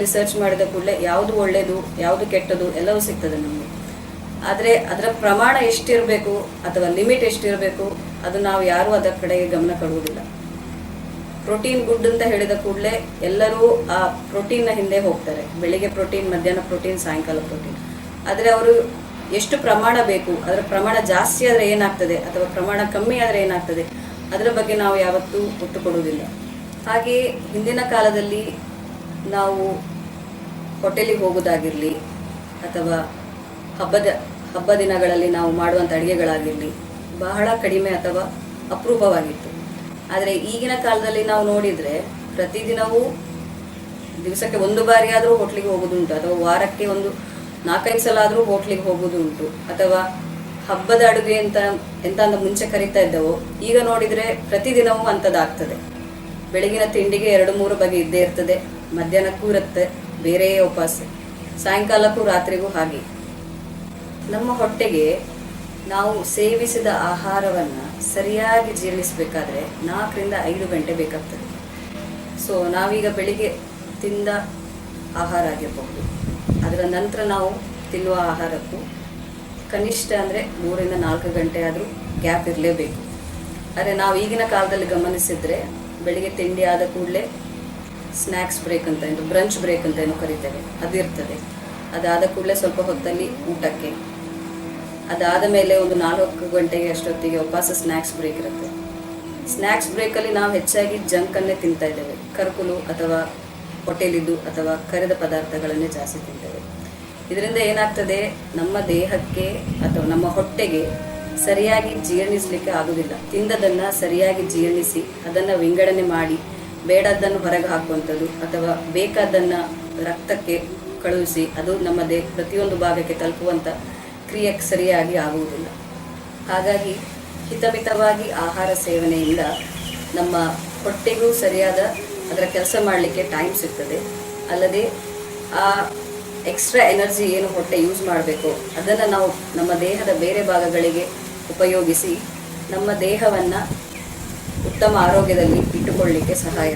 ಗೂಗಲಲ್ಲಿ ಸರ್ಚ್ ಮಾಡಿದ ಕೂಡಲೇ ಯಾವುದು ಒಳ್ಳೆಯದು ಯಾವುದು ಕೆಟ್ಟದು ಎಲ್ಲವೂ ಸಿಗ್ತದೆ ನಮಗೆ. ಆದರೆ ಅದರ ಪ್ರಮಾಣ ಎಷ್ಟಿರಬೇಕು ಅಥವಾ ಲಿಮಿಟ್ ಎಷ್ಟಿರಬೇಕು ಅದು ನಾವು ಯಾರೂ ಅದರ ಕಡೆಗೆ ಗಮನ ಕೊಡುವುದಿಲ್ಲ. ಪ್ರೋಟೀನ್ ಗುಡ್ ಅಂತ ಹೇಳಿದ ಕೂಡಲೇ ಎಲ್ಲರೂ ಆ ಪ್ರೋಟೀನ್ನ ಹಿಂದೆ ಹೋಗ್ತಾರೆ. ಬೆಳಿಗ್ಗೆ ಪ್ರೋಟೀನ್, ಮಧ್ಯಾಹ್ನ ಪ್ರೋಟೀನ್, ಸಾಯಂಕಾಲ ಪ್ರೋಟೀನ್. ಆದರೆ ಅವರು ಎಷ್ಟು ಪ್ರಮಾಣ ಬೇಕು, ಅದರ ಪ್ರಮಾಣ ಜಾಸ್ತಿ ಆದರೆ ಏನಾಗ್ತದೆ ಅಥವಾ ಪ್ರಮಾಣ ಕಮ್ಮಿ ಆದರೆ ಏನಾಗ್ತದೆ ಅದರ ಬಗ್ಗೆ ನಾವು ಯಾವತ್ತೂ ಒತ್ತು ಕೊಡುವುದಿಲ್ಲ. ಹಾಗೆಯೇ ಹಿಂದಿನ ಕಾಲದಲ್ಲಿ ನಾವು ಹೋಟೆಲಿಗೆ ಹೋಗೋದಾಗಿರಲಿ ಅಥವಾ ಹಬ್ಬ ದಿನಗಳಲ್ಲಿ ನಾವು ಮಾಡುವಂಥ ಅಡುಗೆಗಳಾಗಿರಲಿ ಬಹಳ ಕಡಿಮೆ ಅಥವಾ ಅಪರೂಪವಾಗಿತ್ತು. ಆದರೆ ಈಗಿನ ಕಾಲದಲ್ಲಿ ನಾವು ನೋಡಿದರೆ ಪ್ರತಿದಿನವೂ ದಿವಸಕ್ಕೆ ಒಂದು ಬಾರಿ ಆದರೂ ಹೋಟ್ಲಿಗೆ ಹೋಗೋದುಂಟು, ಅಥವಾ ವಾರಕ್ಕೆ ಒಂದು 4-5 ಸಲ ಆದರೂ ಹೋಟ್ಲಿಗೆ ಹೋಗೋದು ಉಂಟು. ಅಥವಾ ಹಬ್ಬದ ಅಡುಗೆ ಎಂತ ಮುಂಚೆ ಕರಿತಾ ಇದ್ದವೋ ಈಗ ನೋಡಿದರೆ ಪ್ರತಿದಿನವೂ ಅಂಥದ್ದಾಗ್ತದೆ. ಬೆಳಗಿನ ತಿಂಡಿಗೆ 2-3 ಬಗೆ ಇದ್ದೇ ಇರ್ತದೆ, ಮಧ್ಯಾಹ್ನಕ್ಕೂ ಇರುತ್ತೆ ಬೇರೆಯೇ ಉಪವಾಸ, ಸಾಯಂಕಾಲಕ್ಕೂ ರಾತ್ರಿಗೂ ಹಾಗೆ. ನಮ್ಮ ಹೊಟ್ಟೆಗೆ ನಾವು ಸೇವಿಸಿದ ಆಹಾರವನ್ನು ಸರಿಯಾಗಿ ಜೀರ್ಣಿಸಬೇಕಾದ್ರೆ 4-5 ಗಂಟೆ ಬೇಕಾಗ್ತದೆ. ಸೊ ನಾವೀಗ ಬೆಳಿಗ್ಗೆ ತಿಂದ ಆಹಾರ ಆಗಿರಬಹುದು, ಅದರ ನಂತರ ನಾವು ತಿನ್ನುವ ಆಹಾರಕ್ಕೂ ಕನಿಷ್ಠ ಅಂದರೆ 3-4 ಗಂಟೆ ಆದರೂ ಗ್ಯಾಪ್ ಇರಲೇಬೇಕು. ಆದರೆ ನಾವು ಈಗಿನ ಕಾಲದಲ್ಲಿ ಗಮನಿಸಿದರೆ ಬೆಳಿಗ್ಗೆ ತಿಂಡಿ ಆದ ಕೂಡಲೇ ಸ್ನ್ಯಾಕ್ಸ್ ಬ್ರೇಕ್ ಅಂತ ಏನು, ಬ್ರಂಚ್ ಬ್ರೇಕ್ ಅಂತ ಏನೋ ಕರಿತೇವೆ, ಅದಿರ್ತದೆ. ಅದಾದ ಕೂಡಲೇ ಸ್ವಲ್ಪ ಹೊತ್ತಲ್ಲಿ ಊಟಕ್ಕೆ, ಅದಾದ ಮೇಲೆ ಒಂದು 4 ಗಂಟೆಗೆ ಅಷ್ಟೊತ್ತಿಗೆ ಉಪವಾಸ ಸ್ನ್ಯಾಕ್ಸ್ ಬ್ರೇಕ್ ಇರುತ್ತೆ. ಸ್ನ್ಯಾಕ್ಸ್ ಬ್ರೇಕಲ್ಲಿ ನಾವು ಹೆಚ್ಚಾಗಿ ಜಂಕನ್ನೇ ತಿಂತಾ ಇದ್ದೇವೆ, ಕರ್ಕುಲು ಅಥವಾ ಹೋಟೆಲಿದ್ದು ಅಥವಾ ಕರಿದ ಪದಾರ್ಥಗಳನ್ನೇ ಜಾಸ್ತಿ ತಿಂತೇವೆ. ಇದರಿಂದ ಏನಾಗ್ತದೆ, ನಮ್ಮ ದೇಹಕ್ಕೆ ಅಥವಾ ನಮ್ಮ ಹೊಟ್ಟೆಗೆ ಸರಿಯಾಗಿ ಜೀರ್ಣಿಸಲಿಕ್ಕೆ ಆಗೋದಿಲ್ಲ. ತಿಂದದನ್ನು ಸರಿಯಾಗಿ ಜೀರ್ಣಿಸಿ ಅದನ್ನು ವಿಂಗಡಣೆ ಮಾಡಿ ಬೇಡದ್ದನ್ನು ಹೊರಗೆ ಹಾಕುವಂಥದ್ದು ಅಥವಾ ಬೇಕಾದ್ದನ್ನು ರಕ್ತಕ್ಕೆ ಕಳುಹಿಸಿ ಅದು ನಮ್ಮ ಪ್ರತಿಯೊಂದು ಭಾಗಕ್ಕೆ ತಲುಪುವಂಥ ಕ್ರಿಯೆಗೆ ಸರಿಯಾಗಿ ಆಗುವುದಿಲ್ಲ. ಹಾಗಾಗಿ ಹಿತಮಿತವಾಗಿ ಆಹಾರ ಸೇವನೆಯಿಂದ ನಮ್ಮ ಹೊಟ್ಟೆಗೂ ಸರಿಯಾದ ಅದರ ಕೆಲಸ ಮಾಡಲಿಕ್ಕೆ ಟೈಮ್ ಸಿಗ್ತದೆ. ಅಲ್ಲದೆ ಆ ಎಕ್ಸ್ಟ್ರಾ ಎನರ್ಜಿ ಏನು ಹೊಟ್ಟೆ ಯೂಸ್ ಮಾಡಬೇಕು ಅದನ್ನು ನಾವು ನಮ್ಮ ದೇಹದ ಬೇರೆ ಭಾಗಗಳಿಗೆ ಉಪಯೋಗಿಸಿ ನಮ್ಮ ದೇಹವನ್ನು ಉತ್ತಮ ಆರೋಗ್ಯದಲ್ಲಿ ಇಟ್ಟುಕೊಳ್ಳಲಿಕ್ಕೆ ಸಹಾಯ.